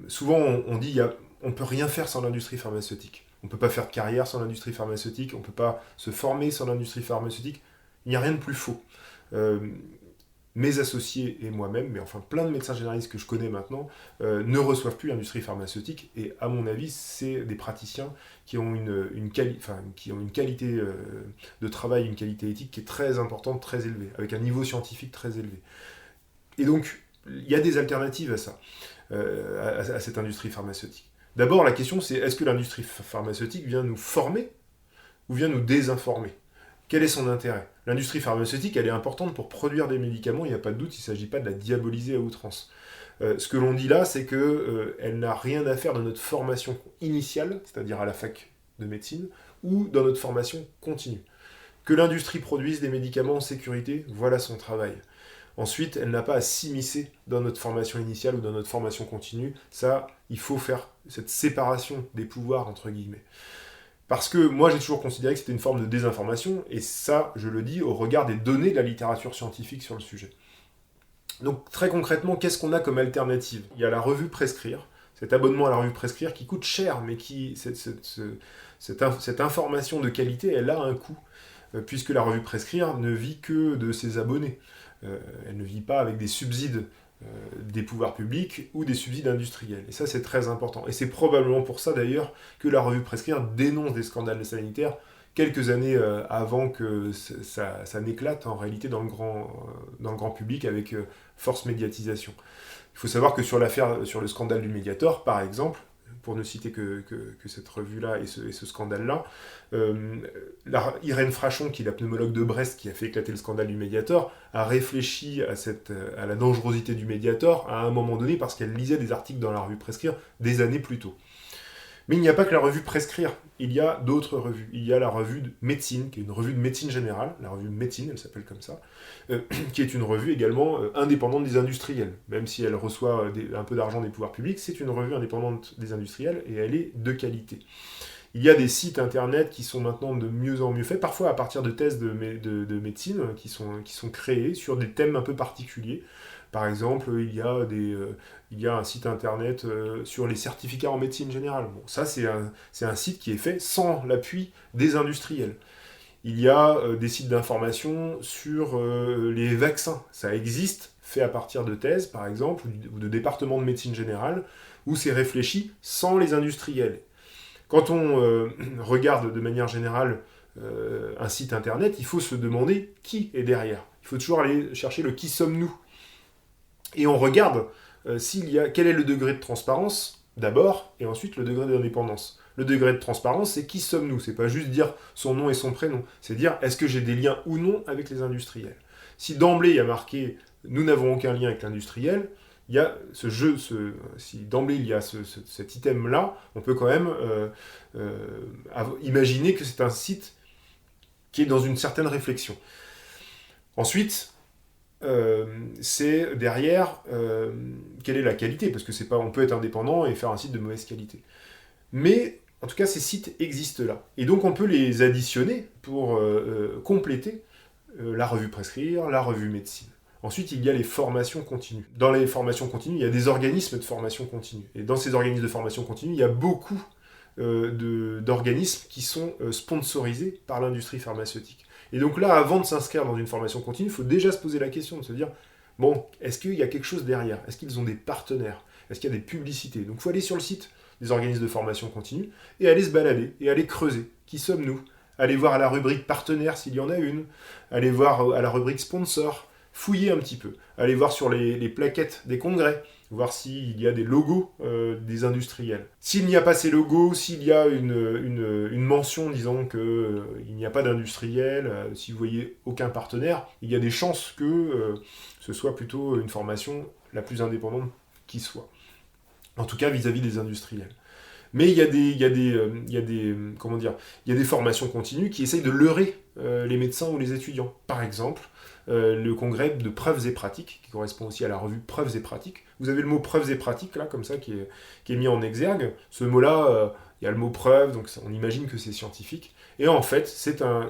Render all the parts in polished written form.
Souvent, on dit on ne peut rien faire sans l'industrie pharmaceutique. On ne peut pas faire de carrière sans l'industrie pharmaceutique, on ne peut pas se former sans l'industrie pharmaceutique. Il n'y a rien de plus faux. Euh, Mes associés et moi-même, mais enfin plein de médecins généralistes que je connais maintenant, ne reçoivent plus l'industrie pharmaceutique. Et à mon avis, c'est des praticiens qui ont qui ont une qualité de travail, une qualité éthique qui est très importante, très élevée, avec un niveau scientifique très élevé. Et donc, il y a des alternatives à ça, à cette industrie pharmaceutique. D'abord, la question c'est est-ce que l'industrie pharmaceutique vient nous former ou vient nous désinformer? Quel est son intérêt? L'industrie pharmaceutique, elle est importante pour produire des médicaments, il n'y a pas de doute, il ne s'agit pas de la diaboliser à outrance. Ce que l'on dit là, c'est qu'elle n'a rien à faire dans notre formation initiale, c'est-à-dire à la fac de médecine, ou dans notre formation continue. Que l'industrie produise des médicaments en sécurité, voilà son travail. Ensuite, elle n'a pas à s'immiscer dans notre formation initiale ou dans notre formation continue. Ça, il faut faire cette séparation des pouvoirs, entre guillemets. Parce que moi, j'ai toujours considéré que c'était une forme de désinformation, et ça, je le dis au regard des données de la littérature scientifique sur le sujet. Donc, très concrètement, qu'est-ce qu'on a comme alternative? Il y a la revue Prescrire, cet abonnement à la revue Prescrire qui coûte cher, mais cette information de qualité, elle a un coût, puisque la revue Prescrire ne vit que de ses abonnés. Elle ne vit pas avec des subsides des pouvoirs publics ou des subsides industriels. Et ça, c'est très important. Et c'est probablement pour ça, d'ailleurs, que la revue Prescrire dénonce des scandales sanitaires quelques années avant que ça n'éclate en réalité dans le grand public avec force médiatisation. Il faut savoir que sur le scandale du Mediator, par exemple, pour ne citer que cette revue-là et ce scandale-là, Irène Frachon, qui est la pneumologue de Brest qui a fait éclater le scandale du Mediator, a réfléchi à la dangerosité du Mediator à un moment donné parce qu'elle lisait des articles dans la revue Prescrire des années plus tôt. Mais il n'y a pas que la revue Prescrire, il y a d'autres revues. Il y a la revue de médecine, qui est une revue de médecine générale, la revue Médecine, elle s'appelle comme ça, qui est une revue également indépendante des industriels. Même si elle reçoit un peu d'argent des pouvoirs publics, c'est une revue indépendante des industriels et elle est de qualité. Il y a des sites internet qui sont maintenant de mieux en mieux faits, parfois à partir de thèses de médecine qui sont créées sur des thèmes un peu particuliers. Par exemple, il y a un site internet sur les certificats en médecine générale. Bon, ça, c'est un site qui est fait sans l'appui des industriels. Il y a des sites d'information sur les vaccins. Ça existe, fait à partir de thèses, par exemple, ou de départements de médecine générale, où c'est réfléchi sans les industriels. Quand on regarde de manière générale un site internet, il faut se demander qui est derrière. Il faut toujours aller chercher le qui sommes-nous. Et on regarde quel est le degré de transparence, d'abord, et ensuite le degré d'indépendance. Le degré de transparence, c'est qui sommes-nous? C'est pas juste dire son nom et son prénom. C'est dire est-ce que j'ai des liens ou non avec les industriels. Si d'emblée il y a marqué nous n'avons aucun lien avec l'industriel, il y a si d'emblée il y a cet item-là, on peut quand même imaginer que c'est un site qui est dans une certaine réflexion. Ensuite, c'est derrière quelle est la qualité, parce que c'est pas, on peut être indépendant et faire un site de mauvaise qualité. Mais en tout cas, ces sites existent là. Et donc on peut les additionner pour compléter la revue Prescrire, la revue Médecine. Ensuite, il y a les formations continues. Dans les formations continues, il y a des organismes de formation continue. Et dans ces organismes de formation continue, il y a beaucoup d'organismes qui sont sponsorisés par l'industrie pharmaceutique. Et donc là, avant de s'inscrire dans une formation continue, il faut déjà se poser la question de se dire, bon, est-ce qu'il y a quelque chose derrière? Est-ce qu'ils ont des partenaires? Est-ce qu'il y a des publicités? Donc il faut aller sur le site des organismes de formation continue et aller se balader et aller creuser. Qui sommes-nous? Aller voir à la rubrique partenaire s'il y en a une, aller voir à la rubrique sponsor, fouiller un petit peu, aller voir sur les plaquettes des congrès, voir s'il y a des logos des industriels. S'il n'y a pas ces logos, s'il y a une mention disant qu'il n'y a pas d'industriel, si vous voyez aucun partenaire, il y a des chances que ce soit plutôt une formation la plus indépendante qui soit. En tout cas vis-à-vis des industriels. Mais il y a des formations continues qui essayent de leurrer les médecins ou les étudiants. Par exemple, le congrès de preuves et pratiques, qui correspond aussi à la revue Preuves et pratiques. Vous avez le mot preuves et pratiques, là, comme ça, qui est mis en exergue. Ce mot-là, il y a le mot preuve, donc on imagine que c'est scientifique. Et en fait, c'est un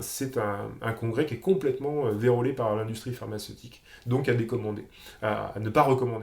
congrès qui est complètement vérolé par l'industrie pharmaceutique, donc à décommander, à ne pas recommander.